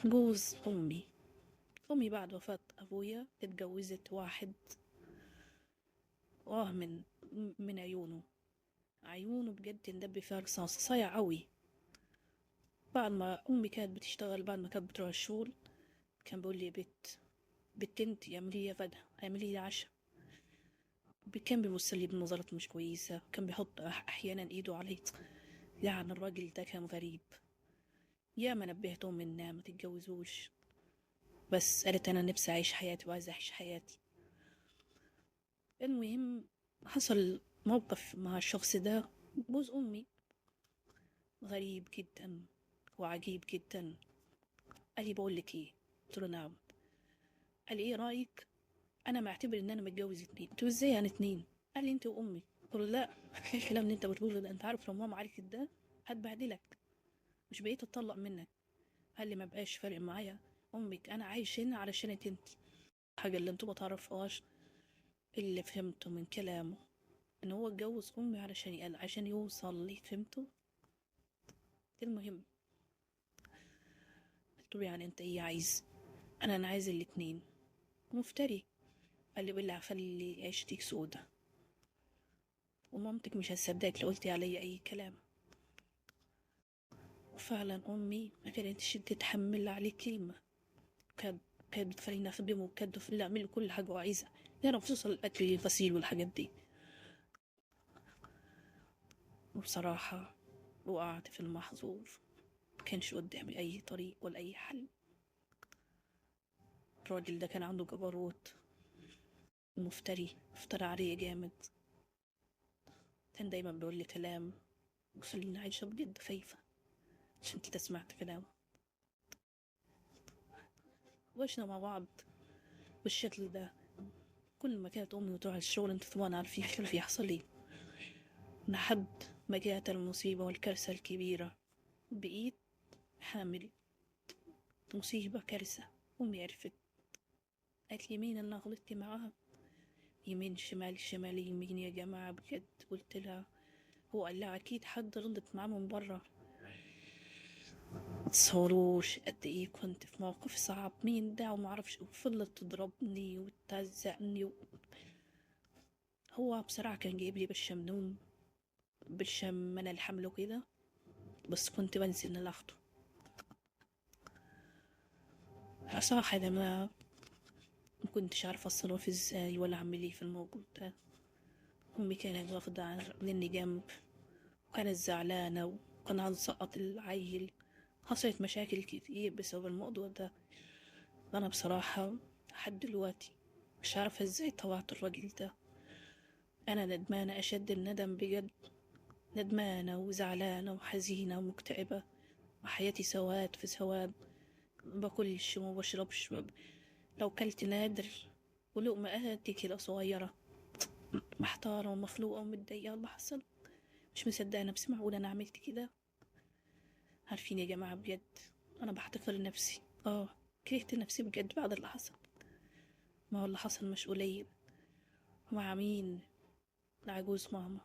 جوز أمي بعد وفاة أبويا اتجوزت واحد. من عيونه بجد ندب فيها رصاص صايع قوي. بعد ما أمي كانت بتشتغل، بعد ما كانت بتروح الشغل، كان بيقول لي يا بت انتي اعملي لي غدا، اعملي لي عشاء. كان بيبص لي بنظرات مش كويسة، كان بيحط أحيانا إيده علي. يعني الراجل ده كان غريب. يا ما نبهتهم إنها ما تتجوزوش، بس قالت أنا نفسي أعيش حياتي وعايزة أعيش حياتي. المهم، حصل موقف مع الشخص ده، جوز أمي، غريب جدا وعجيب جدا. قال لي بقول لك ايه؟ قلت له نعم. قال لي ايه رايك؟ انا معتبر ان انا متجوز اتنين. قلت له ازاي يعني اتنين؟ قال لي انت وامي. قلت له لا، ايه الكلام اللي انت بتقوله ده؟ انت عارف لو ماما عرفت ده هتبهدلك، مش بقيت اتطلق منك. قال لي ما بقاش فارق معايا امك، انا عايش هنا علشانك انت. حاجه اللي انتوا ما تعرفوهاش، اللي فهمته من كلامه ان هو اتجوز امي علشان قال عشان يوصل لي، فهمته. المهم، قلت له يعني انت ايه عايز؟ انا عايز الاتنين. مفتري. قال لي بالله خلي عيشتك سودة، ومامتك مش هتصدقك لو قلتي عليا اي كلام. وفعلا امي ما كانتش تتحمل عليه كلمه. كانت كانت بتخليني اخدمه، وكانت بتخليني اعمل كل حاجه وعايزه، يعني خصوصا الاكل الغسيل والحاجات دي. وبصراحه وقعت في المحظور، مكانش قدامي اي طريق ولا اي حل. الراجل ده كان عنده جبروت، ومفتري، افترى عليه جامد. كان دايما بيقول لي كلام وخليني عايشه بجد خايفه عشان كده سمعت كلامه. وعشنا مع بعض بالشكل ده. كل ما كانت امي وتروح الشغل، انت طبعا عارفين اللي بيحصل لي، لحد ما جاءت المصيبه والكارثه الكبيره. بقيت حامل. مصيبه، كارثه. امي عرفت، قالت لي مين اللي غلطتي معاها؟ يمين شمال شمال يمين يا جماعه بجد. قلت لها هو قال لها اكيد حد غلط معاه من بره. متصوروش قد ايه كنت في موقف صعب. مين ده وما اعرفش، وفضلت تضربني وتهزقني هو بصراحه كان جايب لي بالشمنون، بالشم انا الحمل وكده، بس كنت بنسى ان اخده. صراحة انا ما كنتش عارفة اتصرف ازاي ولا اعمل ايه في الموقف ده. امي كانت واخدة مني جنب، وكانت زعلانة، وكان هنسقط العيل. حصلت مشاكل كتير بسبب الموضوع ده. انا بصراحة لحد دلوقتي مش عارفة ازاي طوعت الراجل ده. انا ندمانة اشد الندم بجد. ندمانة وزعلانة وحزينة ومكتئبة، وحياتي سواد في سواد. باكلش وما بشربش. لو كلت نادر ولقمة قد كده صغيرة. محتارة ومخلوقة ومتضايقة اللي حصل. مش مصدقة نفسي، معقولة أنا عملت كده؟ عارفين يا جماعة بجد، أنا بحتقر نفسي. كرهت نفسي بجد بعد اللي حصل. ما هو اللي حصل مش قليل. مع مين؟ العجوز ماما.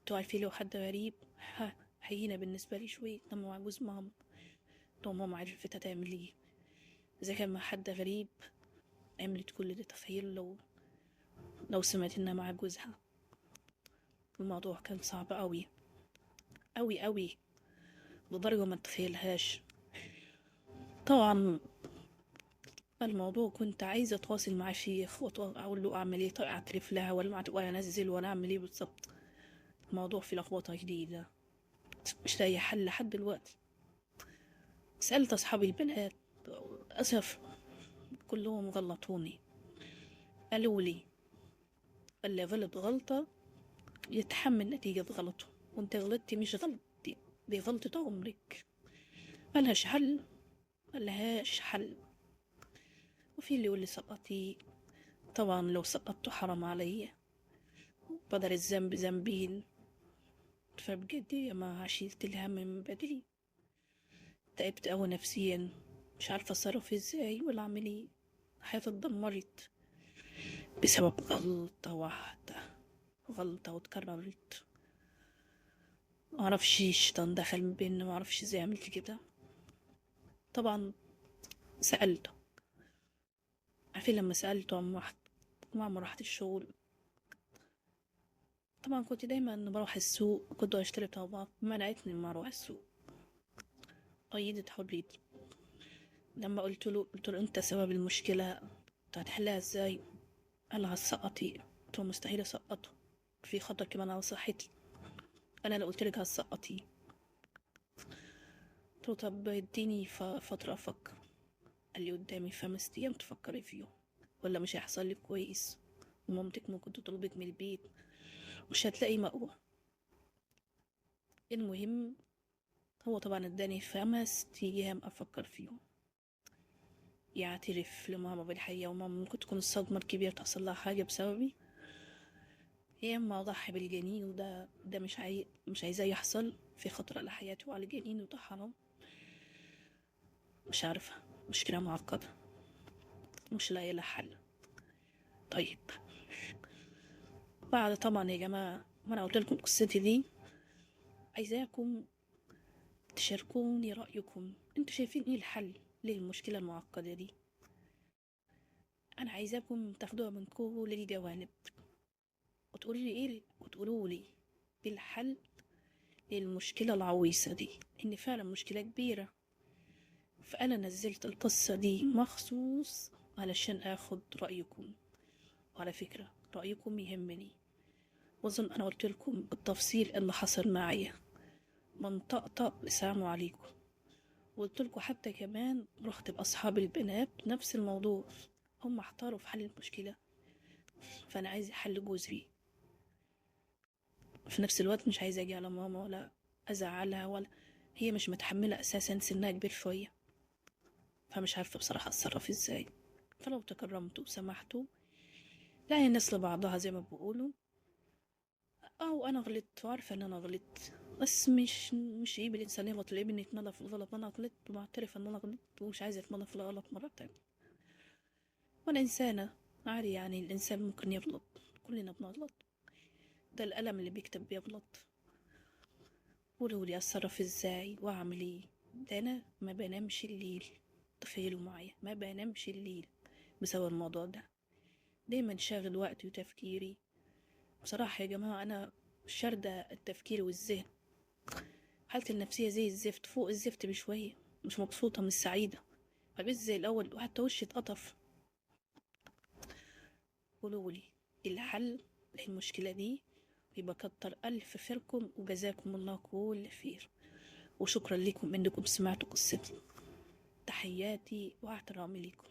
انتوا عارفين لو حد غريب هينة بالنسبة لي شوية، لما عجوز ماما. لو ماما عرفت هتعمل ايه؟ إذا كان مع حد غريب عملت كل ده، تخيل لو سمعت إنها مع جوزها. الموضوع كان صعب أوي أوي أوي، لدرجة ما تتخيلهاش. طبعا الموضوع كنت عايزة أتواصل مع شيخ وأقول له أعمل إيه، طيب أعترف لها ولا أنزل ولا أعمل إيه بالظبط. الموضوع في لخبطة جديدة، مش لاقي حل لحد دلوقتي. سألت أصحابي البنات، للأسف كلهم غلطوني. قالوا لي اللي غلط غلطة يتحمل نتيجة غلطه، وانت غلطتي مش غلطتي، دي غلطة عمرك، ملهاش حل، ملهاش حل. وفي اللي يقول لي سقطي. طبعا لو سقطت حرام علي، بدل الذنب ذنبين. فبجد ما شيلت الهم من بدري. تعبت أوي نفسيا، مش عارفة أتصرف ازاي ولا أعمل ايه. حياتي اتدمرت بسبب غلطة واحدة، غلطة واتكررت. معرفش الشيطان دخل من بيننا، معرفش ازاي عملت كده. طبعا سألته، عارفين لما سألته عم رحت الشغل. طبعا كنت دايما بروح السوق، كنت اشتري طلبات، منعتني ما اروح السوق، قيدت حريتي. لما قلت له انت سبب المشكلة، انت هتحلها ازاي؟ قال هتسقطي. قلت له مستحيل اسقطه، في خطر كمان على صحتي، انا لو قلت لك هتسقطي. قلت له طب اديني فترة افكر. قال لي قدامي 5 ايام تفكري فيهم، ولا مش هيحصل لك كويس، ومامتك ممكن تطلبك من البيت، مش هتلاقي مأوى. المهم هو طبعا اداني 5 ايام افكر فيهم، يعترف لماما بالحقيقة، وماما ممكن تكون الصدمة الكبيرة تحصل لها حاجة بسببي، يا اما اضحي بالجنين، وده مش عايزاه يحصل، في خطر على حياتي وعلى جنيني، وده حرام. مش عارفة، مشكلة معقدة مش لاقي لها حل. طيب بعد طبعا يا جماعة ما انا قلت لكم قصتي دي، عايزاكم تشاركوني رأيكم، انتوا شايفين ايه الحل للمشكلة المعقدة دي؟ انا عايزاكم تاخدوها من كل الجوانب، وتقولوا لي ايه الحل للمشكلة العويصة دي، ان فعلا مشكلة كبيرة. فانا نزلت القصة دي مخصوص علشان اخد رأيكم، وعلى فكرة رأيكم يهمني، واظن انا قلت لكم بالتفصيل اللي حصل معايا من طقطق لسلام عليكم. وقلت لكم حتى كمان رحت باصحاب البنات نفس الموضوع، هم احتاروا في حل المشكلة، فانا عايزة حل جذري. في نفس الوقت مش عايزة اجي على ماما ولا ازعلها، ولا هي مش متحملة اساسا، سنها كبير شوية، فمش عارفة بصراحة اتصرف ازاي. فلو تكرمتوا وسمحتوا، لا هي الناس لبعضها زي ما بيقولوا، او انا غلطت وعارفة ان انا غلطت، بس مش عيب الانسان يغلط، العيب انه يتمادى في الغلط. انا غلطت وبعترف ان انا غلطت، ومش عايزة اتمادى في الغلط مرة تانية، وانا انسانة عادي، يعني الانسان ممكن يغلط، كلنا بنغلط، ده القلم اللي بيكتب بيغلط. قولوا لي اتصرف ازاي واعمل ايه؟ ده انا ما بنامش الليل، تخيلوا معايا ما بنامش الليل بسبب الموضوع ده، دايما شاغل وقتي وتفكيري. بصراحة يا جماعة انا شاردة التفكير والذهن، حالتي النفسية زي الزفت، فوق الزفت بشوية، مش مبسوطة مش سعيدة، مبقتش زي الاول، وحتى وشي اتقطف. قولولي الحل للمشكلة دي، يبقى كتر ألف خيركم وجزاكم الله كل خير، وشكرا لكم انكم سمعتوا قصتي. تحياتي واحترامي لكم.